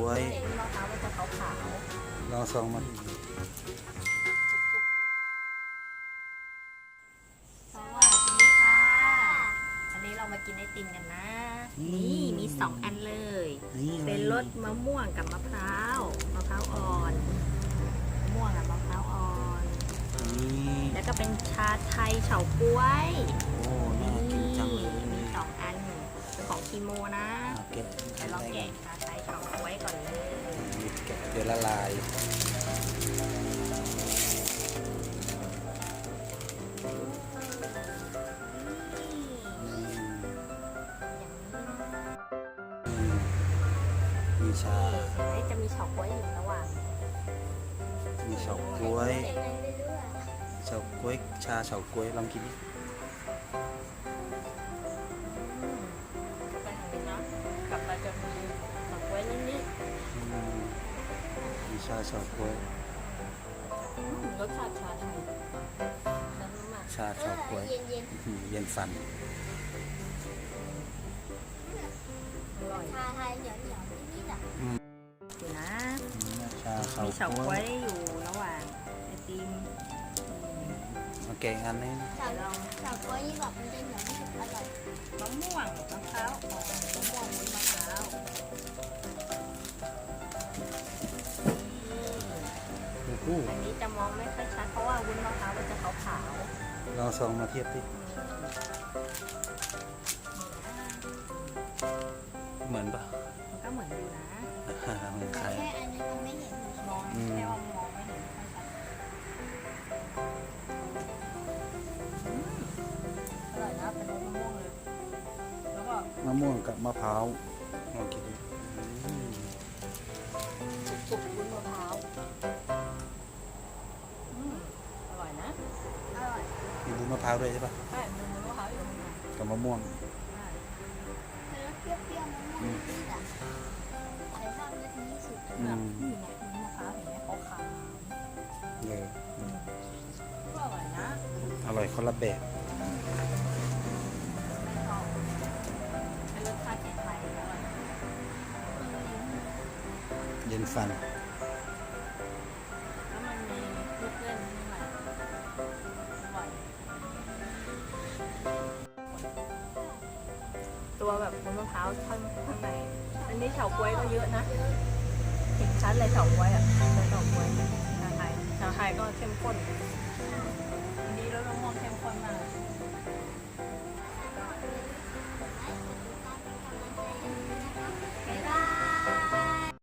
วย มะพร้าวมันจะขาว ลองซองมา ๆสวัสดีค่ะวันนี้เรามากินไอติมกันนะนี่มี2อันเลย นี่ เป็นรสมะม่วงกับมะพร้าวอ่อนมะม่วงกับมะพร้าวอ่อน นี่ แล้วก็เป็นชาไทยเฉาก๊วย โอ้น่ากินจังเลย มี2อันเป็นของคีโมนะ เก็บ ไปลองแกะชาไทยเฉาก๊วยก่อนเลย แกะเดี๋ยวละลายมีชา จะมีเฉาก๊วยอยู่ระหว่าง มีเฉาก๊วยเฉาก๊วยชาเฉาก๊วยลองกินดิ เป็นอย่างนี้นะกับเราจะมีเฉาก๊วยนิด มีชาเฉาก๊วย ๆรสชาติชาไทยแล้วมาก ชาเฉาก๊วยเย็นฟัน อร่อย ชาไทยเหนียวนิดๆอ่ะ อยู่นะ ชาเฉา มีเฉา ก๊ ก๊ ว วย ยอยู่ระหว่างไอติม มาแกะอันนี้ เฉาก๊วยนี่แบบมันจะเหนียวนิดๆอร่อย มะม่วงมะพร้าวอ่อนมะม่วงวุ้นมะพร้าว คู่ อันนี้จะมองไม่ค่อยชัดเพราะว่าวุ้นมะพร้าวมันจะขาว ลองซองมาเทียบดิเหมือนปะ ๆมันก็เหมือนอยู่นะ เหมือนใคร แค่อันนี้มันไม่เห็น มองแค่ว่ามองไม่เห็นไม่ค่อยชัดอร่อยนะเป็นรสมะม่วงเลยแล้วก็ มะม่วงกับมะพร้าวลองกินดิ สุกๆวุ้นมะพร้าวอร่อยนะ อร่อย มีบุ้นมะพร้าวด้วยใช่ปะ ใช่มีวุ้นมะพร้าวอยู่ข้างใน กับมะม่วง ใช่ แล้วเปรี้ยวๆมะม่วงนิดๆอ่ะแต่ชอบรสนี้ที่สุด นี่ไงวุ้นมะพร้าวเห็นไหมเขาขาว เลย ก็อร่อยนะ อร่อยคนละแบบ ไม่ชอบเป็นรสชาติไทยๆอร่อย เย็นฟัน แล้วมันมีลูกเล่นนิดหน่อยอร่อยตัวแบบวุ้นมะพร้าวข้างในอันนี้เฉาก๊วยก็เยอะนะเห็นชัดเลยเฉาก๊วยอ่ะเฉาก๊วยชาไทยก็เข้มข้น